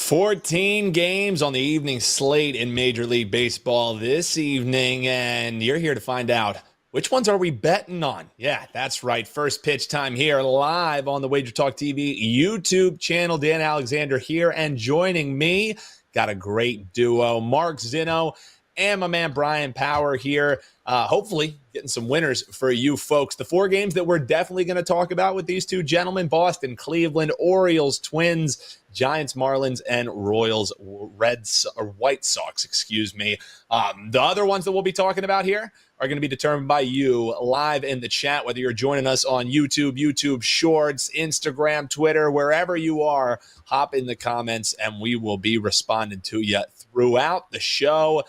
14 games on the evening slate in Major League Baseball this evening, and you're here to find out which ones are we betting on. Yeah, that's right. First pitch time here live on the WagerTalk TV YouTube channel. Dan Alexander here, and joining me, got a great duo, Mark Zinno and my man Bryan Power here. Hopefully getting some winners for you folks. The four games that we're definitely going to talk about with these two gentlemen: Boston, Cleveland, Orioles, Twins, Giants, Marlins, and Royals, White Sox, excuse me. The other ones that we'll be talking about here are going to be determined by you live in the chat, whether you're joining us on YouTube Shorts, Instagram, Twitter, wherever you are. Hop in the comments, and we will be responding to you throughout the show.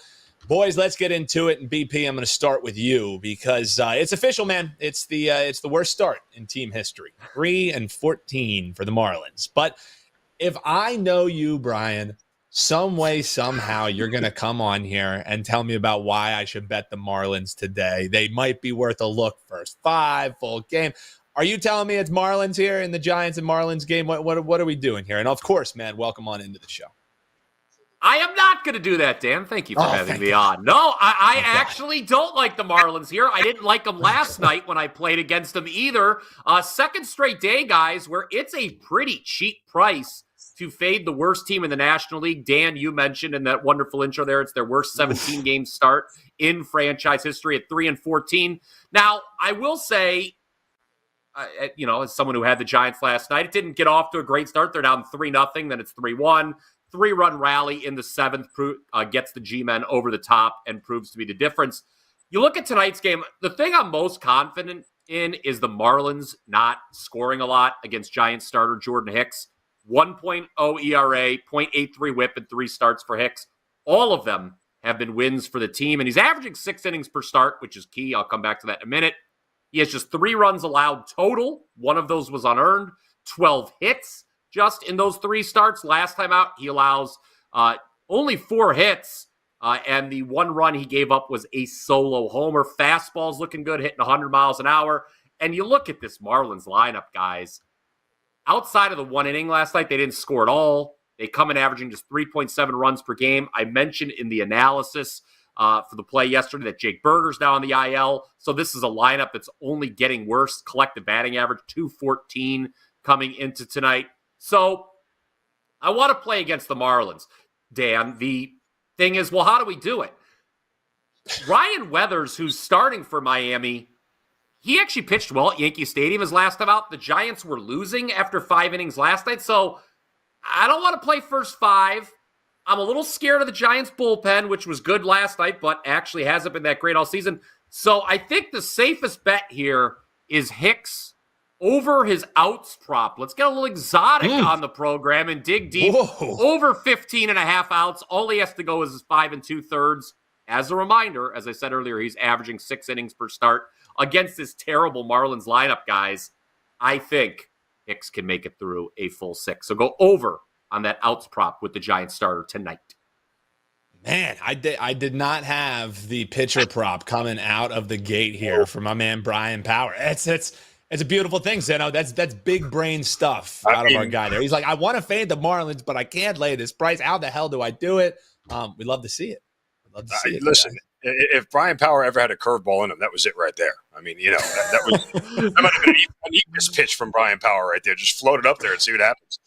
Boys, let's get into it. And BP, I'm going to start with you because it's official, man. It's the worst start in team history. 3-14 for the Marlins. But if I know you, Bryan, some way, somehow, you're going to come on here and tell me about why I should bet the Marlins today. They might be worth a look. First 5, full game. Are you telling me it's Marlins here in the Giants and Marlins game? What are we doing here? And of course, man, welcome on into the show. I am not going to do that, Dan. Thank you for having me on. No, I actually don't like the Marlins here. I didn't like them last night when I played against them either. Second straight day, guys, where it's a pretty cheap price to fade the worst team in the National League. Dan, you mentioned in that wonderful intro there, it's their worst 17-game start in franchise history at 3-14. Now, I will say, as someone who had the Giants last night, it didn't get off to a great start. They're down 3-0, then it's 3-1. 3-run rally in the 7th gets the G-men over the top and proves to be the difference. You look at tonight's game, the thing I'm most confident in is the Marlins not scoring a lot against Giants starter Jordan Hicks. 1.0 ERA, 0.83 whip, and 3 starts for Hicks. All of them have been wins for the team, and he's averaging 6 innings per start, which is key. I'll come back to that in a minute. He has just 3 runs allowed total. 1 of those was unearned. 12 hits. Just in those 3 starts. Last time out, he allows only 4 hits, and the 1 run he gave up was a solo homer. Fastball's looking good, hitting 100 miles an hour. And you look at this Marlins lineup, guys. Outside of the 1 inning last night, they didn't score at all. They come in averaging just 3.7 runs per game. I mentioned in the analysis for the play yesterday that Jake Berger's now on the IL. So this is a lineup that's only getting worse. Collective batting average, 214 coming into tonight. So I want to play against the Marlins, Dan. The thing is, well, how do we do it? Ryan Weathers, who's starting for Miami, he actually pitched well at Yankee Stadium his last time out. The Giants were losing after 5 innings last night, so I don't want to play first 5. I'm a little scared of the Giants bullpen, which was good last night, but actually hasn't been that great all season. So I think the safest bet here is Hicks over his outs prop. Let's get a little exotic on the program and dig deep. Whoa. Over 15 and a half outs. All he has to go is 5 2/3. As a reminder, as I said earlier, he's averaging 6 innings per start against this terrible Marlins lineup, guys. I think Hicks can make it through a full 6. So go over on that outs prop with the Giants starter tonight. Man, I did not have the pitcher prop coming out of the gate here for my man Bryan Power. It's a beautiful thing, Zinno. That's big brain stuff out of our guy there. He's like, I want to fade the Marlins, but I can't lay this price. How the hell do I do it? We'd love to see it. Listen, if Bryan Power ever had a curveball in him, that was it right there. I mean, that might have been an eagerness pitch from Bryan Power right there. Just float it up there and see what happens.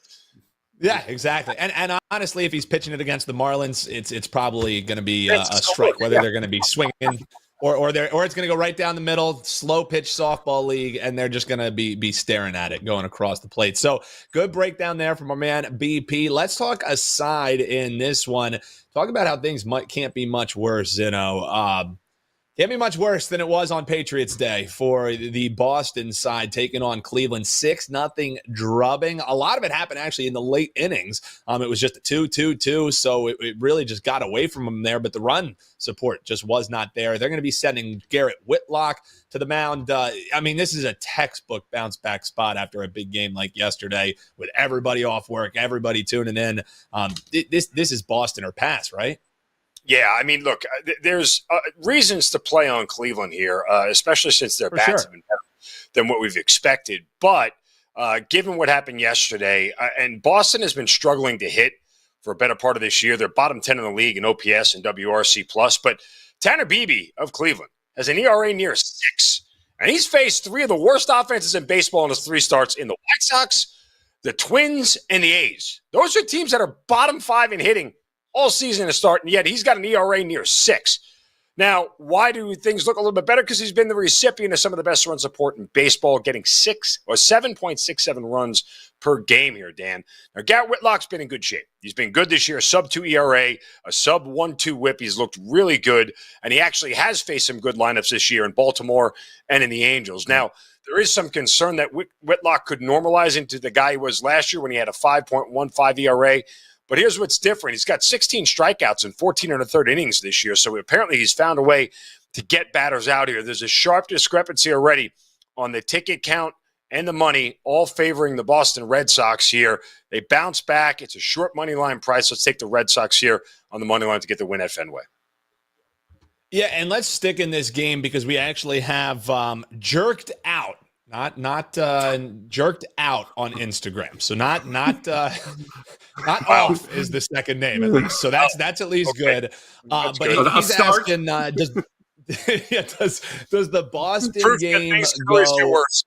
Yeah, exactly. And honestly, if he's pitching it against the Marlins, it's probably going to be a strike, whether they're going to be swinging or it's going to go right down the middle, slow pitch softball league, and they're just going to be staring at it going across the plate. So good breakdown there from our man BP. Let's talk aside in this one. Talk about how things can't be much worse, Zinno. Can't be much worse than it was on Patriots Day for the Boston side taking on Cleveland. 6-0 drubbing. A lot of it happened actually in the late innings. It was just a 2-2-2, so it really just got away from them there, but the run support just was not there. They're going to be sending Garrett Whitlock to the mound. This is a textbook bounce-back spot after a big game like yesterday with everybody off work, everybody tuning in. This is Boston or pass, right? Yeah, I mean, look, there's reasons to play on Cleveland here, especially since their bats have been better than what we've expected. But given what happened yesterday, and Boston has been struggling to hit for a better part of this year. They're bottom 10 in the league in OPS and WRC+. But Tanner Beebe of Cleveland has an ERA near 6. And he's faced 3 of the worst offenses in baseball in his 3 starts in the White Sox, the Twins, and the A's. Those are teams that are bottom 5 in hitting all season to start, and yet he's got an ERA near 6. Now, why do things look a little bit better? Because he's been the recipient of some of the best run support in baseball, getting 7.67 runs per game here, Dan. Now, Garrett Whitlock's been in good shape. He's been good this year, a sub-2 ERA, a sub-1.2 whip. He's looked really good, and he actually has faced some good lineups this year in Baltimore and in the Angels. Now, there is some concern that Whitlock could normalize into the guy he was last year when he had a 5.15 ERA. But here's what's different. He's got 16 strikeouts in 14 1/3 innings this year. So apparently he's found a way to get batters out here. There's a sharp discrepancy already on the ticket count and the money, all favoring the Boston Red Sox here. They bounce back. It's a short money line price. Let's take the Red Sox here on the money line to get the win at Fenway. Yeah, and let's stick in this game because we actually have jerked out. Not jerked out on Instagram. So not off is the second name at least. So that's at least okay. Good. That's But good. he's asking, does the Boston Proof game always get go? worse.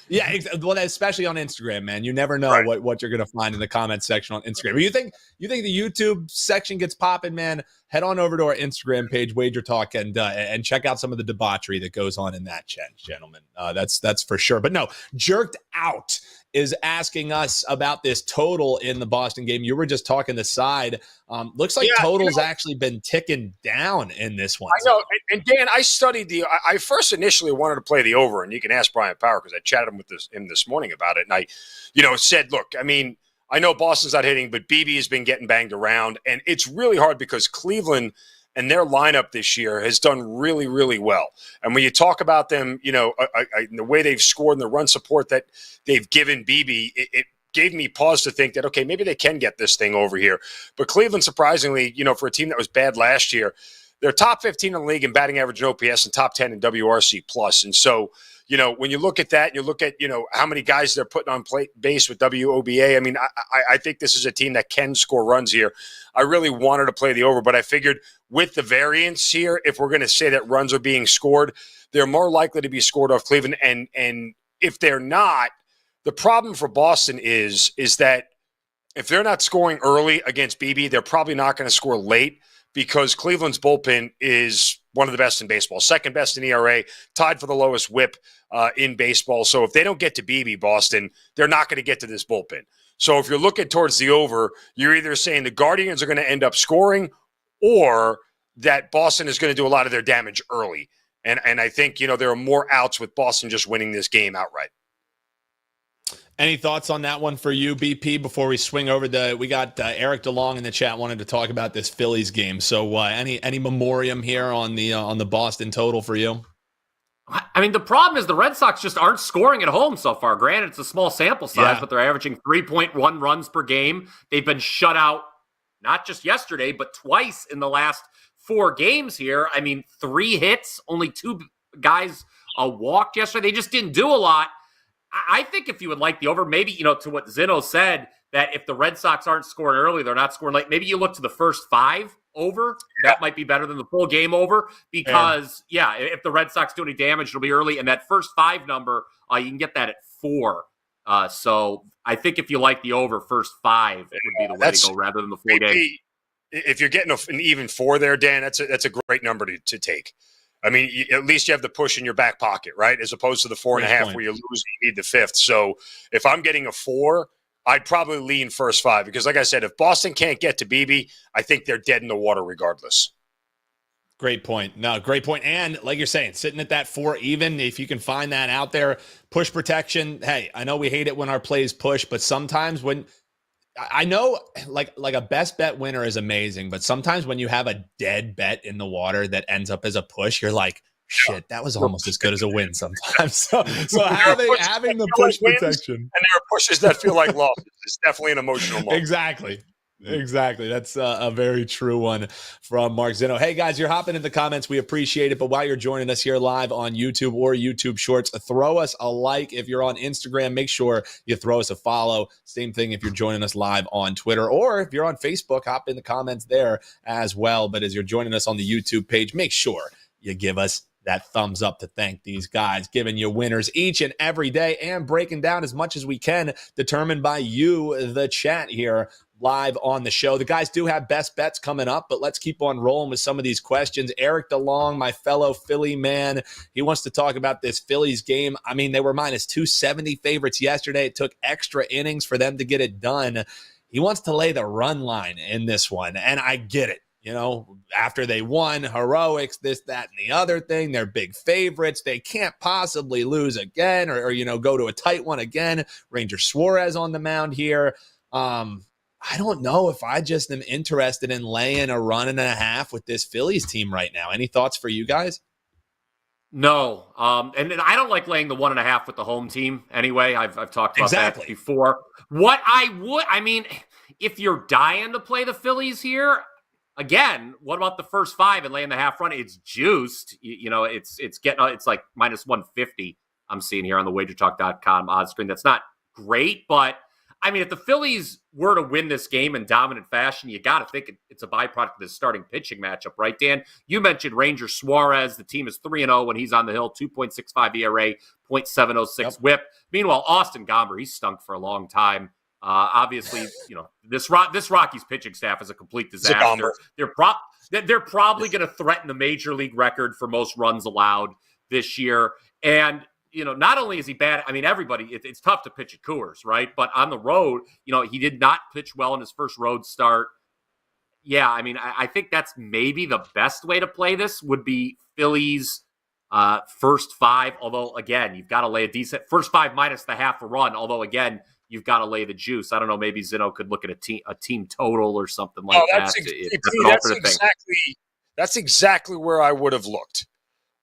Yeah, well, especially on Instagram, man. You never know Right. what you're going to find in the comment section on Instagram. But you think the YouTube section gets popping, man? Head on over to our Instagram page, WagerTalk, and check out some of the debauchery that goes on in that chat, gentlemen. That's for sure. But no, jerked out is asking us about this total in the Boston game. You were just talking the side. Looks like total's actually been ticking down in this one. I know. And Dan, I studied I first initially wanted to play the over, and you can ask Brian Power because I chatted with him this morning about it. And I, said, look, I mean, I know Boston's not hitting, but BB has been getting banged around. And it's really hard because Cleveland and their lineup this year has done really, really well. And when you talk about them, the way they've scored and the run support that they've given BB, it gave me pause to think that, okay, maybe they can get this thing over here. But Cleveland, surprisingly, for a team that was bad last year, they're top 15 in the league in batting average and OPS and top 10 in WRC+. And so, when you look at that, and you look at, how many guys they're putting on base with WOBA, I mean, I think this is a team that can score runs here. I really wanted to play the over, but I figured with the variance here, if we're going to say that runs are being scored, they're more likely to be scored off Cleveland. And if they're not, the problem for Boston is that if they're not scoring early against BB, they're probably not going to score late because Cleveland's bullpen is one of the best in baseball, second best in ERA, tied for the lowest whip in baseball. So if they don't get to BB, Boston, they're not going to get to this bullpen. So if you're looking towards the over, you're either saying the Guardians are going to end up scoring or that Boston is going to do a lot of their damage early. And I think, there are more outs with Boston just winning this game outright. Any thoughts on that one for you, BP, before we swing over we got Eric DeLong in the chat wanted to talk about this Phillies game. So any memoriam here on the Boston total for you? I mean, the problem is the Red Sox just aren't scoring at home so far. Granted, it's a small sample size, but they're averaging 3.1 runs per game. They've been shut out not just yesterday, but twice in the last 4 games here. I mean, 3 hits, only 2 guys walked yesterday. They just didn't do a lot. I think if you would like the over, maybe, to what Zinno said, that if the Red Sox aren't scoring early, they're not scoring late. Maybe you look to the first 5 over. That might be better than the full game over because, if the Red Sox do any damage, it'll be early. And that first 5 number, you can get that at 4. So I think if you like the over, first 5 would be the way to go rather than the full game. If you're getting an even 4 there, Dan, that's a great number to take. I mean, at least you have the push in your back pocket, right? As opposed to the 4.5 where you lose, you need the 5th. So if I'm getting a 4, I'd probably lean first 5 because, like I said, if Boston can't get to BB, I think they're dead in the water regardless. Great point. No, great point. And like you're saying, sitting at that 4 even, if you can find that out there, push protection. Hey, I know we hate it when our plays push, but sometimes when I know like a best bet winner is amazing, but sometimes when you have a dead bet in the water that ends up as a push, you're like, shit, that was almost as good as a win sometimes. So having the push protection. And there are pushes that feel like losses. It's definitely an emotional moment. Exactly. Exactly. That's a very true one from Mark Zinno. Hey, guys, you're hopping in the comments. We appreciate it. But while you're joining us here live on YouTube or YouTube Shorts, throw us a like. If you're on Instagram, make sure you throw us a follow. Same thing if you're joining us live on Twitter. Or if you're on Facebook, hop in the comments there as well. But as you're joining us on the YouTube page, make sure you give us that thumbs up to thank these guys, giving you winners each and every day and breaking down as much as we can, determined by you, the chat here live on the show. The guys do have best bets coming up, but let's keep on rolling with some of these questions. Eric DeLong, my fellow Philly man, he wants to talk about this Phillies game. I mean, they were minus 270 favorites yesterday. It took extra innings for them to get it done. He wants to lay the run line in this one, and I get it. You know, after they won, heroics, this, that, and the other thing, they're big favorites. They can't possibly lose again or go to a tight one again. Ranger Suarez on the mound here. I don't know if I just am interested in laying a run and a half with this Phillies team right now. Any thoughts for you guys? No. And I don't like laying the 1.5 with the home team anyway. I've talked about that before. If you're dying to play the Phillies here, again, what about the first 5 and laying the half run? It's juiced. It's like minus 150 I'm seeing here on the WagerTalk.com odds screen. That's not great, but I mean, if the Phillies were to win this game in dominant fashion, you got to think it's a byproduct of this starting pitching matchup, right, Dan? You mentioned Ranger Suarez. The team is 3-0 when he's on the hill, 2.65 ERA, 0.706 WHIP. Meanwhile, Austin Gomber, he's stunk for a long time. Obviously, this Rockies pitching staff is a complete disaster. They're probably going to threaten the major league record for most runs allowed this year. And not only is he bad, I mean, everybody, it's tough to pitch at Coors, right? But on the road, he did not pitch well in his first road start. Yeah, I mean, I think that's maybe the best way to play this would be Phillies first 5. Although, again, you've got to lay a decent first 5 minus the half a run. Although, again, you've got to lay the juice. I don't know, maybe Zinno could look at a team total or something like that. That's exactly where I would have looked.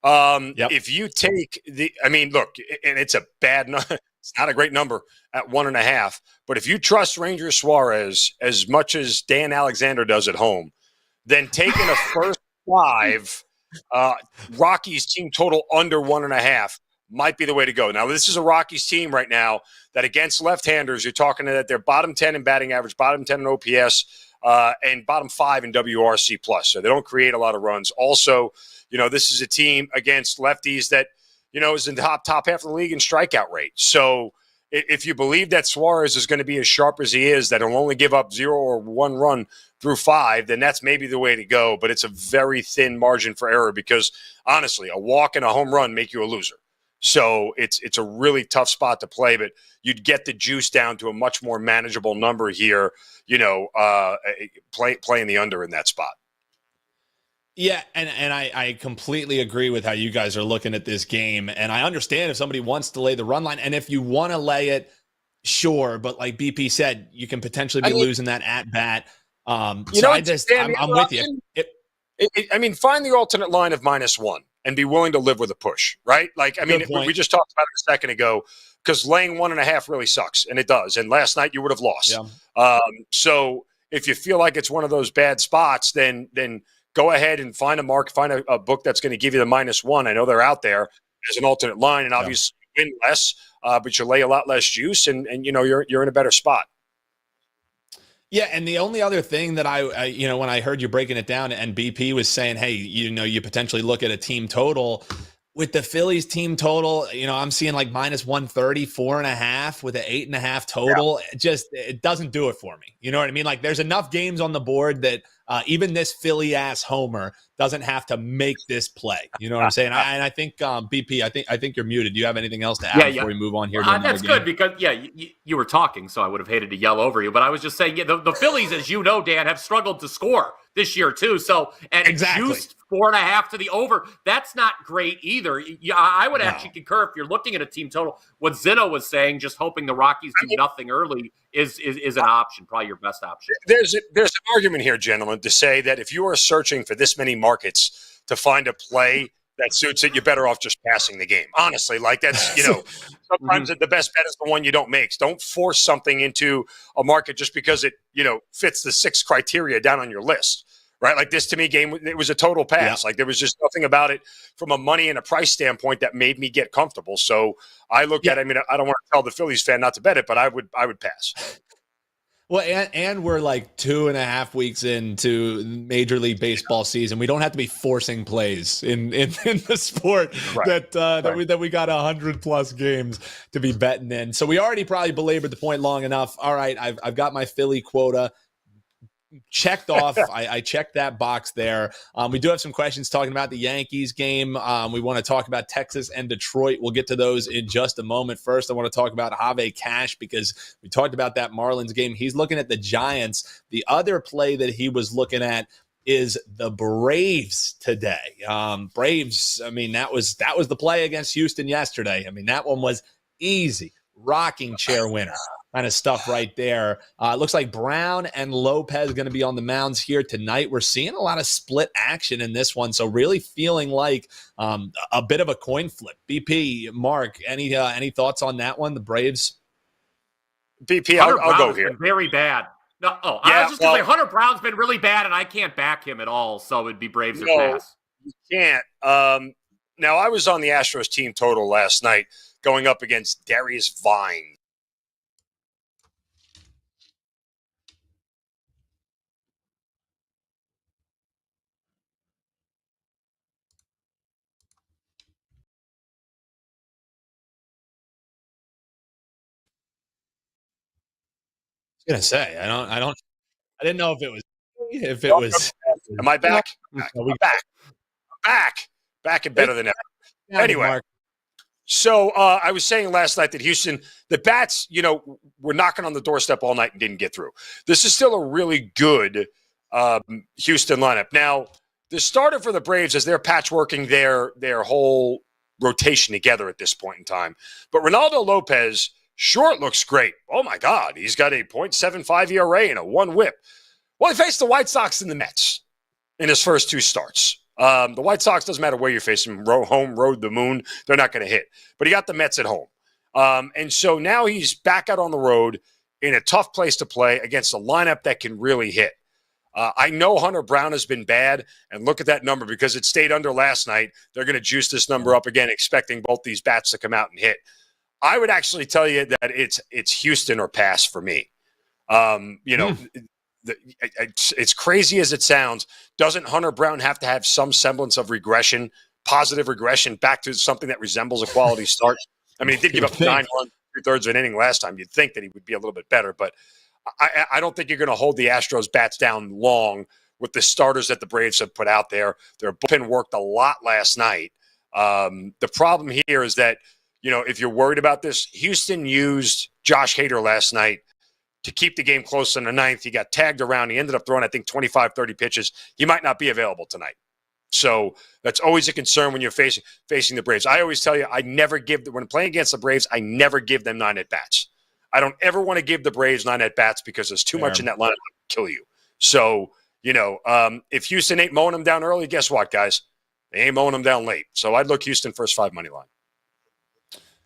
If you take look, and it's a bad number. It's not a great number at 1.5. But if you trust Ranger Suarez as much as Dan Alexander does at home, then taking a first 5 Rockies team total under 1.5 might be the way to go. Now, this is a Rockies team right now that against left-handers, you're talking that they're bottom 10 in batting average, bottom 10 in OPS, and bottom 5 in WRC+. So they don't create a lot of runs. Also, this is a team against lefties that, is in the top half of the league in strikeout rate. So if you believe that Suarez is going to be as sharp as he is, that he'll only give up 0 or 1 run through 5, then that's maybe the way to go. But it's a very thin margin for error because, honestly, a walk and a home run make you a loser. So it's a really tough spot to play, but you'd get the juice down to a much more manageable number here, playing the under in that spot. Yeah, and I completely agree with how you guys are looking at this game. And I understand if somebody wants to lay the run line. And if you want to lay it, sure. But like BP said, you can potentially be losing that at bat. I'm with you. Find the alternate line of -1 and be willing to live with a push, right? We just talked about it a second ago because laying 1.5 really sucks, and it does. And last night you would have lost. Yeah. So if you feel like it's one of those bad spots, then go ahead and find a book that's going to give you the -1. I know they're out there as an alternate line, and obviously you win less, but you lay a lot less juice, and you're in a better spot. Yeah, and the only other thing that I when I heard you breaking it down, and BP was saying, hey, you potentially look at a team total. With the Phillies team total, I'm seeing like -130, 4.5 with an 8.5 total. Yeah. It doesn't do it for me. You know what I mean? Like there's enough games on the board that even this Philly ass homer doesn't have to make this play. You know what I'm saying? I think BP, I think you're muted. Do you have anything else to add before we move on here? That's good because you were talking, so I would have hated to yell over you. But I was just saying, the Phillies, as you know, Dan, have struggled to score this year too. So juiced 4.5 to the over. That's not great either. I would actually concur if you're looking at a team total. What Zinno was saying, just hoping the Rockies do nothing early is an option, probably your best option. There's an argument here, gentlemen, to say that if you are searching for this many markets to find a play that suits it, you're better off just passing the game. Honestly, like that's, sometimes the best bet is the one you don't make. Don't force something into a market just because it, fits the 6 criteria down on your list, right? Like this to me game, it was a total pass. Like there was just nothing about it from a money and a price standpoint that made me get comfortable. So I look at it, I mean, I don't want to tell the Phillies fan not to bet it, but I would pass. Well, and we're like 2.5 weeks into Major League Baseball season. We don't have to be forcing plays in the sport that we got 100+ games to be betting in. So we already probably belabored the point long enough. All right, I've got my Philly quota checked off. I checked that box there. We do have some questions talking about the Yankees game. We want to talk about Texas and Detroit. We'll get to those in just a moment. First, I want to talk about Javi Cash because we talked about that Marlins game. He's looking at the Giants. The other play that he was looking at is the Braves today. Braves, I mean, that was the play against Houston yesterday. I mean, that one was easy. Rocking chair winner kind of stuff right there. It looks like Brown and Lopez going to be on the mounds here tonight. We're seeing a lot of split action in this one, so really feeling like a bit of a coin flip. BP, Mark, any thoughts on that one? The Braves. BP, I'll go here. Very bad. No, I was just going to say Hunter Brown's been really bad, and I can't back him at all. So it'd be Braves or pass. You can't. Now I was on the Astros team total last night, going up against Darius Vine. I was gonna say I didn't know if it was. Am I back? Back and better than ever. Anyway. Mark. So I was saying last night that Houston, the bats, were knocking on the doorstep all night and didn't get through. This is still a really good Houston lineup. Now, the starter for the Braves is they're patchworking their whole rotation together at this point in time. But Ronaldo Lopez, short looks great. Oh, my God. He's got a .75 ERA and a 1 whip. Well, he faced the White Sox and the Mets in his first 2 starts. The White Sox, doesn't matter where you're facing, home, road, the moon, they're not going to hit. But he got the Mets at home. And so now he's back out on the road in a tough place to play against a lineup that can really hit. I know Hunter Brown has been bad, and look at that number because it stayed under last night. They're going to juice this number up again, expecting both these bats to come out and hit. I would actually tell you that it's Houston or pass for me. It's crazy as it sounds. Doesn't Hunter Brown have to have some semblance of regression, positive regression, back to something that resembles a quality start? I mean, he did give up 9 runs, 2/3 of an inning last time. You'd think that he would be a little bit better, but I don't think you're going to hold the Astros bats down long with the starters that the Braves have put out there. Their bullpen worked a lot last night. The problem here is that, if you're worried about this, Houston used Josh Hader last night to keep the game close in the 9th. He got tagged around. He ended up throwing, I think, 25, 30 pitches. He might not be available tonight. So that's always a concern when you're facing the Braves. I always tell you, when playing against the Braves, I never give them 9 at-bats. I don't ever want to give the Braves 9 at-bats because there's too much in that lineup to kill you. So, if Houston ain't mowing them down early, guess what, guys? They ain't mowing them down late. So I'd look Houston first 5 money line.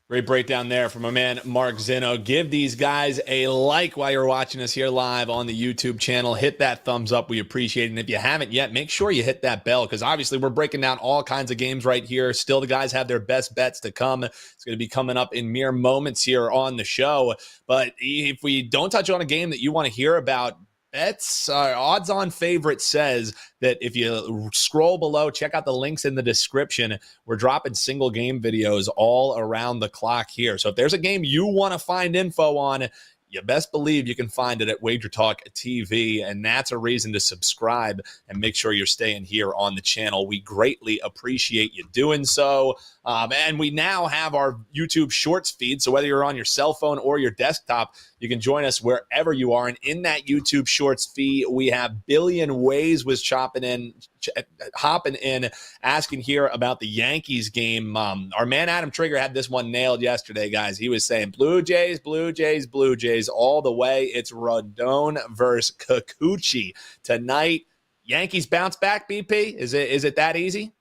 Great breakdown there from my man, Mark Zinno. Give these guys a like while you're watching us here live on the YouTube channel. Hit that thumbs up. We appreciate it. And if you haven't yet, make sure you hit that bell because obviously we're breaking down all kinds of games right here. Still, the guys have their best bets to come. It's going to be coming up in mere moments here on the show. But if we don't touch on a game that you want to hear about, bets, odds on favorite says that if you scroll below, check out the links in the description. We're dropping single game videos all around the clock here. So if there's a game you want to find info on, you best believe you can find it at WagerTalk TV, and that's a reason to subscribe and make sure you're staying here on the channel. We greatly appreciate you doing so. And we now have our YouTube Shorts feed, so whether you're on your cell phone or your desktop, you can join us wherever you are. And in that YouTube Shorts feed, we have Billion Ways was hopping in, asking here about the Yankees game. Our man Adam Trigger had this one nailed yesterday, guys. He was saying Blue Jays, Blue Jays, Blue Jays all the way. It's Rodon versus Kikuchi tonight. Yankees bounce back, BP? Is it that easy?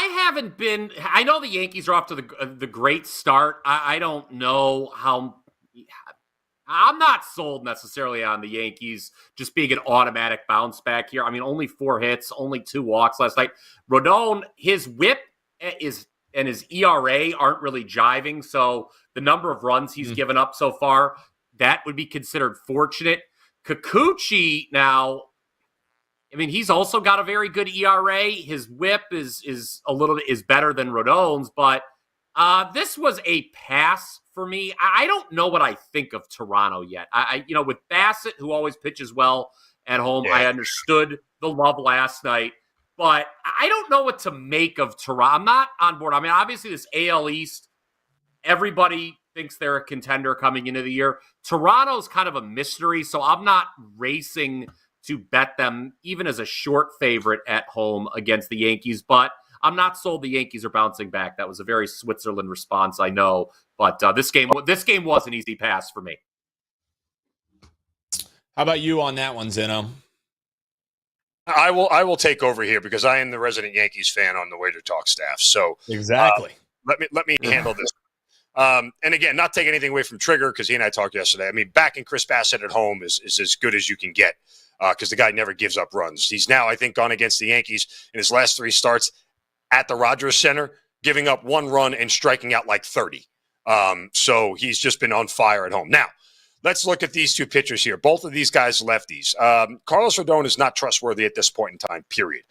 haven't been. I know the Yankees are off to the great start. I don't know how. I'm not sold necessarily on the Yankees just being an automatic bounce back here. I mean, only 4 hits, only 2 walks last night. Rodon, his whip is and his ERA aren't really jiving. So the number of runs he's given up so far, that would be considered fortunate. Kikuchi now, I mean, he's also got a very good ERA. His whip is a little bit is better than Rodon's, but this was a pass for me. I don't know what I think of Toronto yet. I with Bassett, who always pitches well at home, I understood the love last night, but I don't know what to make of Toronto. I'm not on board. I mean, obviously this AL East, everybody thinks they're a contender coming into the year. Toronto's kind of a mystery, so I'm not racing to bet them even as a short favorite at home against the Yankees, but I'm not sold the Yankees are bouncing back. That was a very Switzerland response, I know, but this game was an easy pass for me. How about you on that one, Zinno? I will take over here because I am the resident Yankees fan on the WagerTalk staff. So exactly, let me handle this. And again, not take anything away from Trigger because he and I talked yesterday. I mean, backing Chris Bassett at home is as good as you can get because the guy never gives up runs. He's now, I think, gone against the Yankees in his last 3 starts at the Rogers Center, giving up 1 run and striking out like 30. So he's just been on fire at home. Now, let's look at these 2 pitchers here. Both of these guys lefties. Carlos Rodon is not trustworthy at this point in time, period.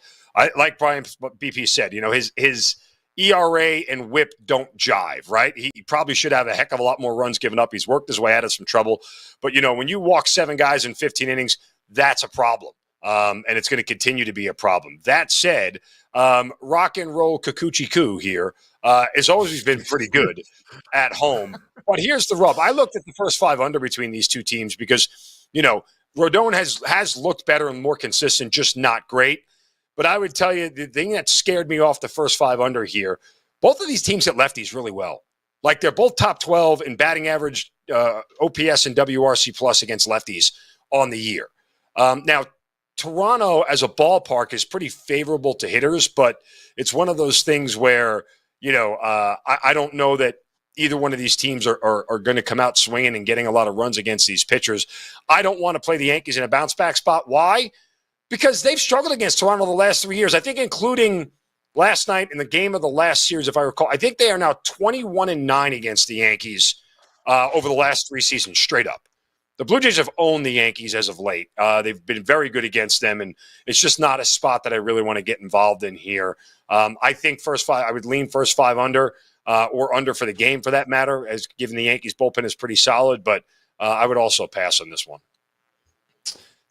Like Brian BP said, his ERA and whip don't jive, right? He probably should have a heck of a lot more runs given up. He's worked his way out of some trouble. But, when you walk 7 guys in 15 innings, that's a problem. And it's going to continue to be a problem. That said, rock and roll Kikuchi here has always been pretty good at home. But here's the rub. I looked at the first 5 under between these 2 teams because, Rodon has looked better and more consistent, just not great. But I would tell you the thing that scared me off the first 5 under here, both of these teams hit lefties really well. Like they're both top 12 in batting average, OPS and WRC plus against lefties on the year. Now, Toronto as a ballpark is pretty favorable to hitters, but it's one of those things where, I don't know that either one of these teams are going to come out swinging and getting a lot of runs against these pitchers. I don't want to play the Yankees in a bounce back spot. Why? Because they've struggled against Toronto the last 3 years. I think including last night in the game of the last series, if I recall, I think they are now 21-9 against the Yankees over the last 3 seasons straight up. The Blue Jays have owned the Yankees as of late. They've been very good against them, and it's just not a spot that I really want to get involved in here. I think first 5, I would lean first 5 under or under for the game for that matter, as given the Yankees bullpen is pretty solid, but I would also pass on this one.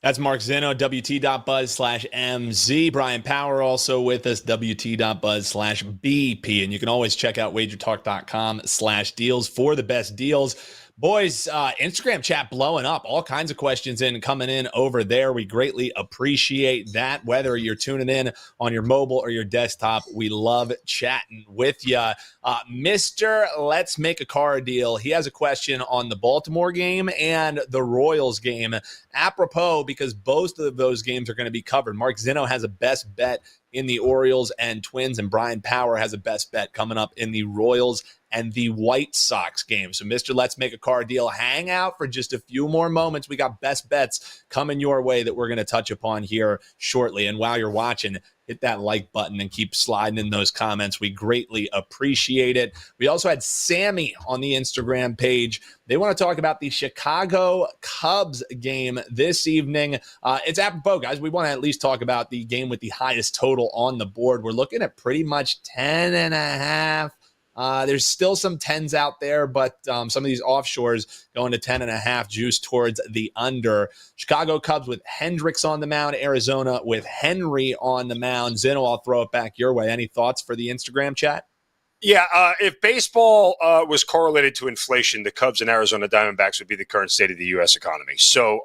That's Mark Zinno, WT.buzz/MZ. Brian Power also with us, WT.buzz/BP. And you can always check out WagerTalk.com/deals for the best deals. Boys, Instagram chat blowing up. All kinds of questions coming in over there. We greatly appreciate that. Whether you're tuning in on your mobile or your desktop, we love chatting with you. Mr. Let's Make a Car Deal. He has a question on the Baltimore game and the Royals game. Apropos, because both of those games are going to be covered. Mark Zinno has a best bet in the Orioles and Twins, and Brian Power has a best bet coming up in the Royals and the White Sox game. So, Mr. Let's Make a Car Deal, hang out for just a few more moments. We got best bets coming your way that we're going to touch upon here shortly. And while you're watching, hit that like button and keep sliding in those comments. We greatly appreciate it. We also had Sammy on the Instagram page. They want to talk about the Chicago Cubs game this evening. It's apropos, guys. We want to at least talk about the game with the highest total on the board. We're looking at pretty much 10.5. There's still some 10s out there, but some of these offshores going to 10.5 juice towards the under. Chicago Cubs with Hendricks on the mound, Arizona with Henry on the mound. Zinno, I'll throw it back your way. Any thoughts for the Instagram chat? Yeah, if baseball was correlated to inflation, the Cubs and Arizona Diamondbacks would be the current state of the U.S. economy. So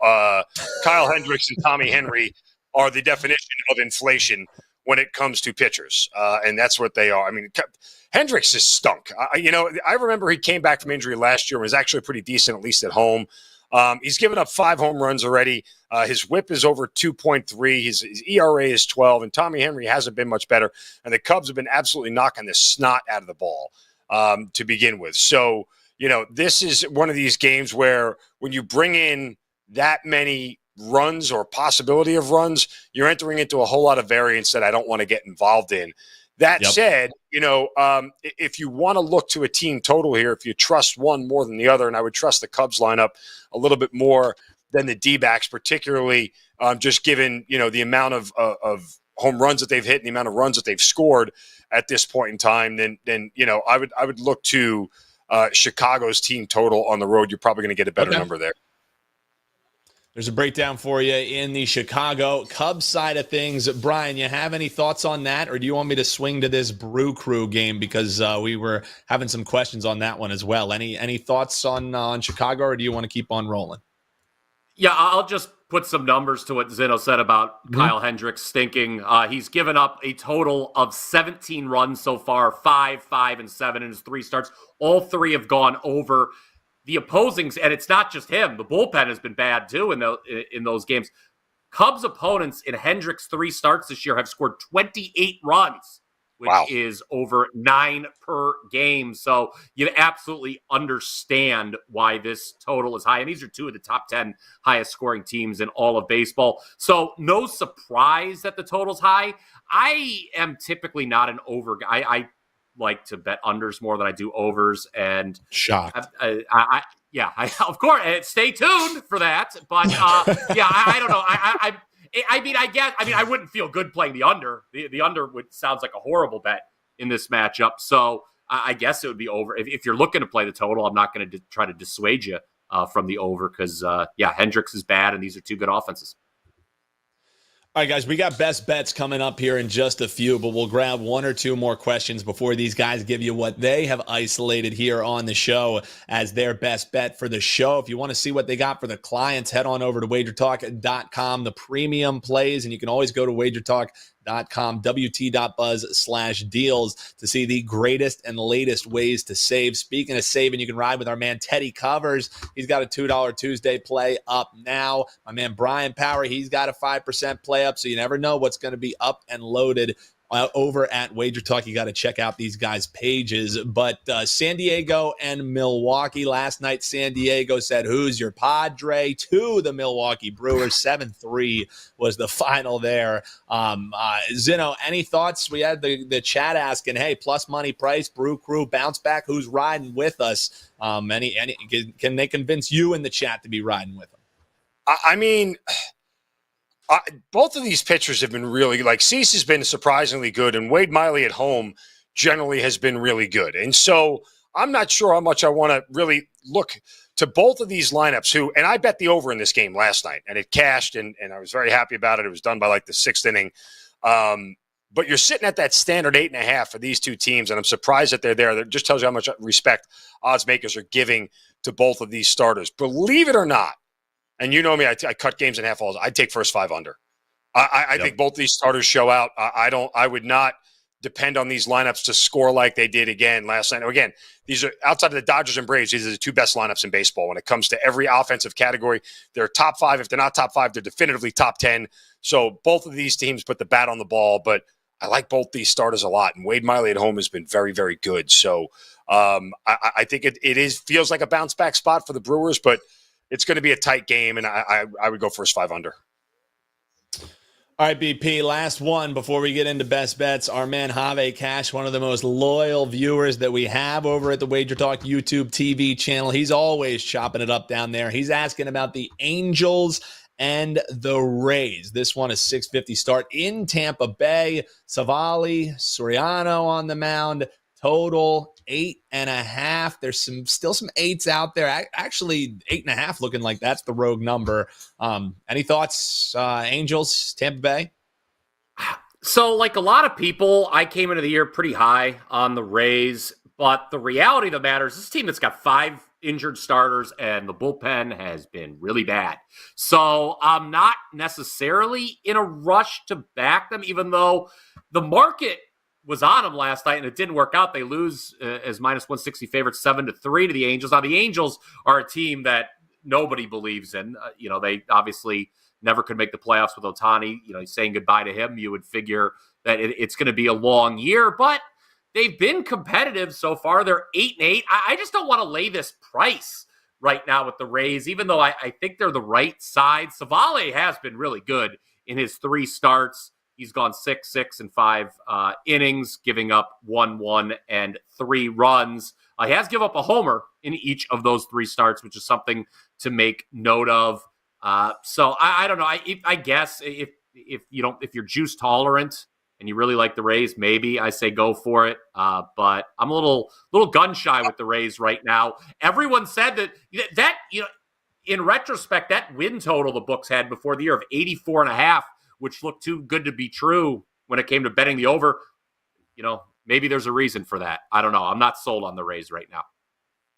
Kyle Hendricks and Tommy Henry are the definition of inflation when it comes to pitchers, and that's what they are. I mean, Hendricks is stunk. I remember he came back from injury last year and was actually pretty decent, at least at home. He's given up 5 home runs already. His whip is over 2.3. His ERA is 12, and Tommy Henry hasn't been much better. And the Cubs have been absolutely knocking the snot out of the ball to begin with. So, this is one of these games where when you bring in that many runs or possibility of runs, you're entering into a whole lot of variance that I don't want to get involved in. That said, if you want to look to a team total here, if you trust one more than the other, and I would trust the Cubs lineup a little bit more than the D-backs, particularly just given, the amount of home runs that they've hit and the amount of runs that they've scored at this point in time, then I would look to Chicago's team total on the road. You're probably going to get a better number there. There's a breakdown for you in the Chicago Cubs side of things. Brian, you have any thoughts on that, or do you want me to swing to this Brew Crew game because we were having some questions on that one as well? Any thoughts on Chicago, or do you want to keep on rolling? Yeah, I'll just put some numbers to what Zinno said about Kyle Hendricks stinking. He's given up a total of 17 runs so far, 5, 5, and 7 in his 3 starts. All 3 have gone over. The opposings, and it's not just him. The bullpen has been bad too in those games. Cubs opponents in Hendricks' 3 starts this year have scored 28 runs, which is over 9 per game. So you absolutely understand why this total is high. And these are 2 of the top 10 highest scoring teams in all of baseball. So no surprise that the total's high. I am typically not an over guy. I like to bet unders more than I do overs, and shocked. Of course. Stay tuned for that. But I don't know. I wouldn't feel good playing the under. The under sounds like a horrible bet in this matchup. So I guess it would be over. If you're looking to play the total, I'm not going to try to dissuade you from the over because Hendricks is bad, and these are 2 good offenses. All right, guys, we got best bets coming up here in just a few, but we'll grab 1 or 2 more questions before these guys give you what they have isolated here on the show as their best bet for the show. If you want to see what they got for the clients, head on over to WagerTalk.com, the premium plays, and you can always go to WagerTalk.com, WT.buzz/deals to see the greatest and latest ways to save. Speaking of saving, you can ride with our man Teddy Covers. He's got a $2 Tuesday play up now. My man Brian Power, he's got a 5% play up, so you never know what's going to be up and loaded over at WagerTalk. You got to check out these guys' pages. But San Diego and Milwaukee last night, San Diego said, "Who's your Padre?" to the Milwaukee Brewers. 7-3 was the final there. Zinno, any thoughts? We had the chat asking, hey, plus money price, Brew Crew, bounce back. Who's riding with us? Can they convince you in the chat to be riding with them? Both of these pitchers have been really, Cease has been surprisingly good, and Wade Miley at home generally has been really good. And so I'm not sure how much I want to really look to both of these lineups and I bet the over in this game last night, and it cashed, and I was very happy about it. It was done by the 6th inning. But you're sitting at that standard 8.5 for these 2 teams, and I'm surprised that they're there. That just tells you how much respect odds makers are giving to both of these starters. Believe it or not, and you know me, I cut games in half balls. I'd take first 5 under. I think both these starters show out. I would not depend on these lineups to score like they did again last night. Again, these are outside of the Dodgers and Braves. These are the 2 best lineups in baseball when it comes to every offensive category. They're top 5. If they're not top 5, they're definitively top 10. So both of these teams put the bat on the ball, but I like both these starters a lot. And Wade Miley at home has been very, very good. So I think it feels like a bounce back spot for the Brewers, but it's going to be a tight game, and I would go first 5 under. All right, BP, last one before we get into best bets. Our man Have Cash, one of the most loyal viewers that we have over at the Wager Talk YouTube TV channel. He's always chopping it up down there. He's asking about the Angels and the Rays. This one is 6:50 start in Tampa Bay. Savali, Soriano on the mound. Total 8.5. There's still some 8s out there. Actually, 8.5 looking like that's the rogue number. Any thoughts, Angels, Tampa Bay? So, like a lot of people, I came into the year pretty high on the Rays, but the reality of the matter is this team that's got 5 injured starters, and the bullpen has been really bad. So I'm not necessarily in a rush to back them, even though the market was on them last night and it didn't work out. They lose as minus 160 favorites 7-3 to the Angels. Now, the Angels are a team that nobody believes in. They obviously never could make the playoffs with Ohtani. He's saying goodbye to him. You would figure that it's going to be a long year, but they've been competitive so far. They're 8-8. I just don't want to lay this price right now with the Rays, even though I think they're the right side. Savale has been really good in his 3 starts. He's gone 6, 6, and 5 innings, giving up 1 and 3 runs. He has given up a homer in each of those 3 starts, which is something to make note of. So I don't know. I guess if you're juice tolerant and you really like the Rays, maybe I say go for it. But I'm a little gun shy with the Rays right now. Everyone said that in retrospect, that win total the books had before the year of 84.5, which looked too good to be true when it came to betting the over. Maybe there's a reason for that. I don't know. I'm not sold on the Rays right now.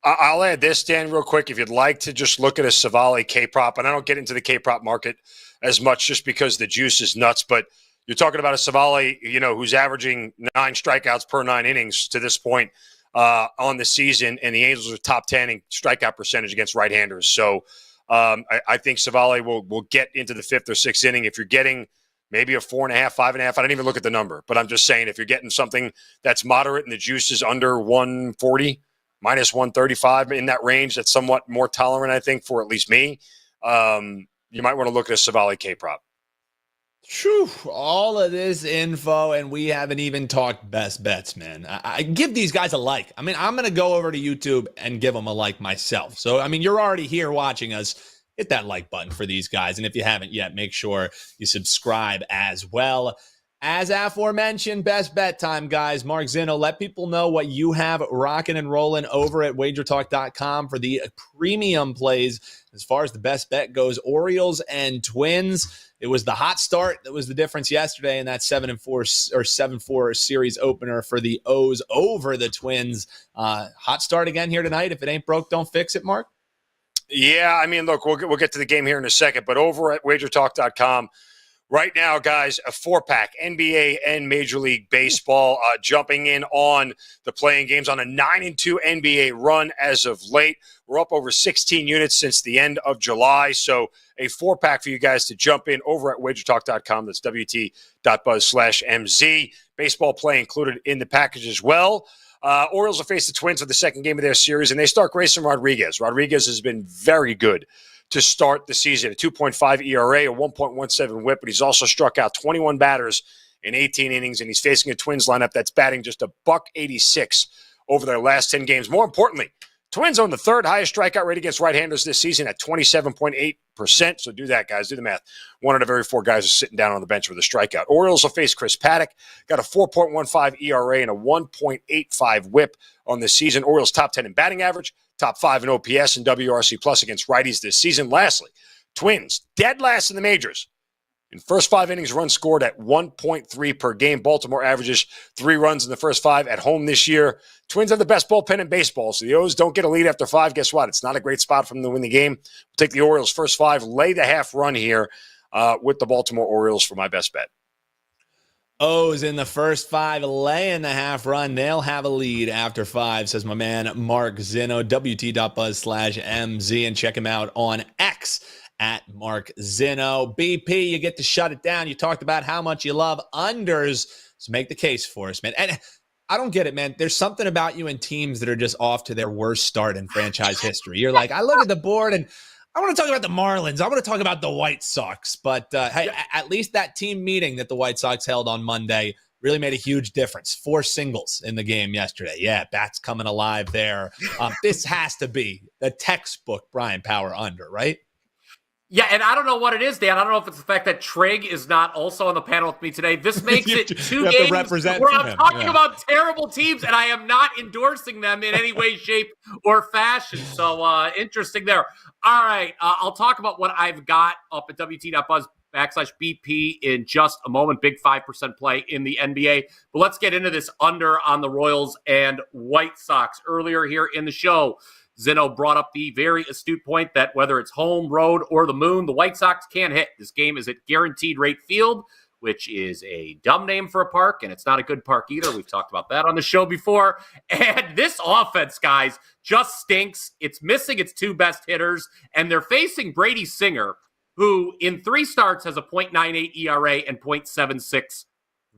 I'll add this, Dan, real quick. If you'd like to just look at a Savale K-prop, and I don't get into the K-prop market as much just because the juice is nuts, but you're talking about a Savale, who's averaging 9 strikeouts per 9 innings to this point on the season, and the Angels are top 10 in strikeout percentage against right-handers. So I think Savale will get into the 5th or 6th inning. If you're getting maybe a 4.5, 5.5, I don't even look at the number, but I'm just saying if you're getting something that's moderate and the juice is under 140, minus 135 in that range, that's somewhat more tolerant, I think, for at least me. You might want to look at a Savale K-prop. Whew, all of this info, and we haven't even talked best bets, man. I give these guys a like. I'm going to go over to YouTube and give them a like myself. So, you're already here watching us. Hit that like button for these guys. And if you haven't yet, make sure you subscribe as well. As aforementioned, best bet time, guys. Mark Zinno, let people know what you have rocking and rolling over at WagerTalk.com for the premium plays. As far as the best bet goes, Orioles and Twins. It was the hot start that was the difference yesterday in that 7-4 series opener for the O's over the Twins. Hot start again here tonight. If it ain't broke, don't fix it, Mark. Yeah, look, we'll get to the game here in a second, but over at WagerTalk.com, right now, guys, a 4-pack, NBA and Major League Baseball, jumping in on the playing games on a 9-2 NBA run as of late. We're up over 16 units since the end of July, so a 4-pack for you guys to jump in over at WagerTalk.com. That's WT.buzz/MZ. Baseball play included in the package as well. Orioles will face the Twins for the second game of their series, and they start Grayson Rodriguez. Rodriguez has been very good to start the season. A 2.5 ERA, a 1.17 whip, but he's also struck out 21 batters in 18 innings, and he's facing a Twins lineup that's batting just $186 over their last 10 games. More importantly, Twins own the 3rd highest strikeout rate against right-handers this season at 27.8%. So do that, guys. Do the math. 1 out of every 4 guys is sitting down on the bench with a strikeout. Orioles will face Chris Paddock. Got a 4.15 ERA and a 1.85 whip on the season. Orioles top 10 in batting average, top 5 in OPS and WRC plus against righties this season. Lastly, Twins, dead last in the majors. In first 5 innings, runs scored at 1.3 per game. Baltimore averages 3 runs in the first 5 at home this year. Twins have the best bullpen in baseball, so the O's don't get a lead after 5. Guess what? It's not a great spot for them to win the game. We'll take the Orioles first 5, lay the half run here with the Baltimore Orioles for my best bet. O's in the first 5, laying the half run. They'll have a lead after 5, says my man Mark Zinno, WT.buzz/MZ, and check him out on X at Mark Zinno. BP, you get to shut it down. You talked about how much you love unders, so make the case for us, man. And I don't get it, man. There's something about you and teams that are just off to their worst start in franchise history. You're like, I look at the board and I want to talk about the Marlins. I want to talk about the White Sox. But hey, at least that team meeting that the White Sox held on Monday really made a huge difference. 4 singles in the game yesterday. Yeah, bats coming alive there. This has to be the textbook Bryan Power under, right? Yeah, and I don't know what it is, Dan. I don't know if it's the fact that Trig is not also on the panel with me today. This makes it 2 games where I'm talking about terrible teams, and I am not endorsing them in any way, shape, or fashion. So interesting there. All right, I'll talk about what I've got up at WT.buzz/BP in just a moment. Big 5% play in the NBA. But let's get into this under on the Royals and White Sox. Earlier here in the show, Zinno brought up the very astute point that whether it's home, road, or the moon, the White Sox can't hit. This game is at Guaranteed Rate Field, which is a dumb name for a park, and it's not a good park either. We've talked about that on the show before. And this offense, guys, just stinks. It's missing its 2 best hitters, and they're facing Brady Singer, who in 3 starts has a .98 ERA and .76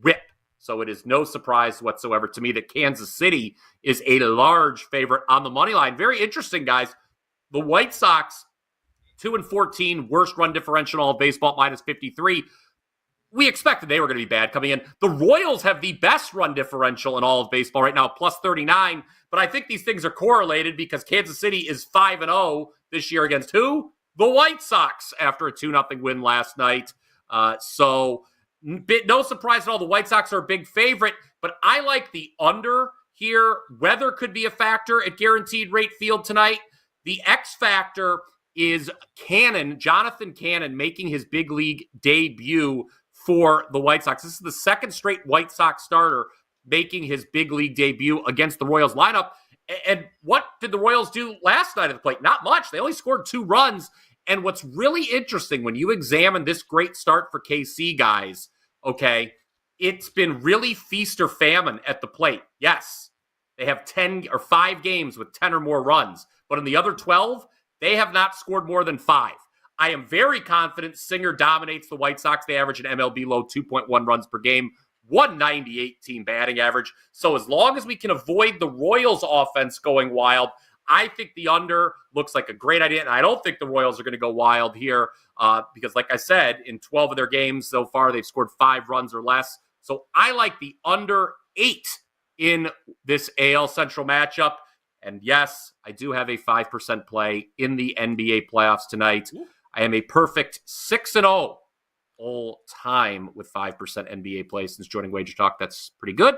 WHIP. So it is no surprise whatsoever to me that Kansas City is a large favorite on the money line. Very interesting, guys. The White Sox, 2-14, worst run differential in all of baseball, -53. We expected they were going to be bad coming in. The Royals have the best run differential in all of baseball right now, +39. But I think these things are correlated because Kansas City is 5-0 this year against who? The White Sox after a 2-0 win last night. So no surprise at all. The White Sox are a big favorite, but I like the under here. Weather could be a factor at Guaranteed Rate Field tonight. The X factor is Jonathan Cannon, making his big league debut for the White Sox. This is the 2nd straight White Sox starter making his big league debut against the Royals lineup. And what did the Royals do last night at the plate? Not much. They only scored 2 runs. And what's really interesting when you examine this great start for KC, guys, okay, it's been really feast or famine at the plate. Yes, they have 10 or 5 games with 10 or more runs. But in the other 12, they have not scored more than 5. I am very confident Singer dominates the White Sox. They average an MLB low 2.1 runs per game, 198 team batting average. So as long as we can avoid the Royals offense going wild, I think the under looks like a great idea. And I don't think the Royals are going to go wild here because, like I said, in 12 of their games so far, they've scored 5 runs or less. So I like the under 8 in this AL Central matchup. And yes, I do have a 5% play in the NBA playoffs tonight. I am a perfect 6-0 all time with 5% NBA play since joining WagerTalk. That's pretty good.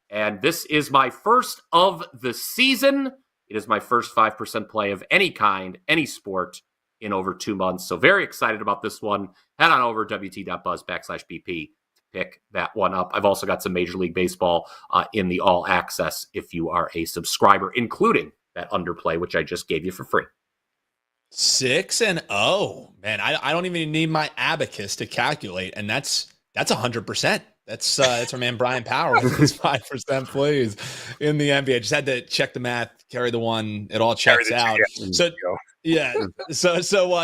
And this is my first of the season. It is my first 5% play of any kind, any sport in over 2 months. So very excited about this one. Head on over WT.buzz/BP to pick that one up. I've also got some Major League Baseball in the All Access if you are a subscriber, including that underplay, which I just gave you for free. 6-0, man. I don't even need my abacus to calculate, and that's 100%. That's our man Bryan Power with his 5% plays in the NBA. Just had to check the math, carry the one. It all checks out. So yeah. So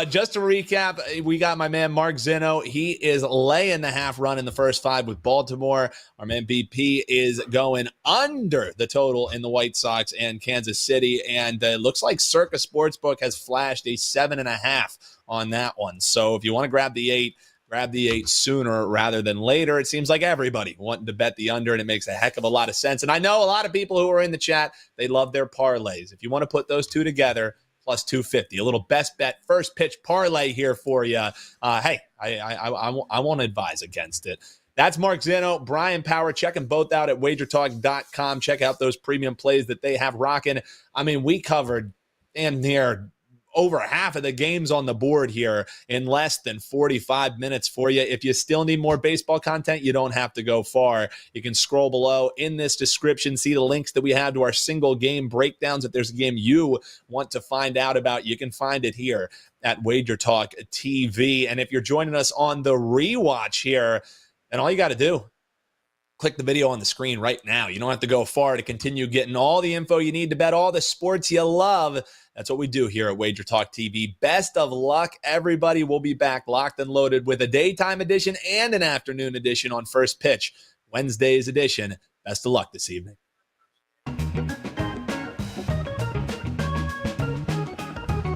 just to recap, we got my man Mark Zinno. He is laying the half run in the first 5 with Baltimore. Our man BP is going under the total in the White Sox and Kansas City, and it looks like Circa Sportsbook has flashed a 7.5 on that one. So if you want to grab the 8. Grab the 8 sooner rather than later. It seems like everybody wanting to bet the under, and it makes a heck of a lot of sense. And I know a lot of people who are in the chat, they love their parlays. If you want to put those 2 together, plus 250, a little best bet first pitch parlay here for you. Hey, I won't advise against it. That's Mark Zinno, Bryan Power. Check them both out at WagerTalk.com. Check out those premium plays that they have rocking. I mean, we covered damn near over half of the games on the board here in less than 45 minutes for you. If you still need more baseball content, you don't have to go far. You can scroll below in this description, see the links that we have to our single game breakdowns. If there's a game you want to find out about, you can find it here at WagerTalk TV. And if you're joining us on the rewatch here, then all you got to do, click the video on the screen right now. You don't have to go far to continue getting all the info you need to bet all the sports you love. That's what we do here at WagerTalk TV. Best of luck, everybody. We'll be back locked and loaded with a daytime edition and an afternoon edition on First Pitch, Wednesday's edition. Best of luck this evening.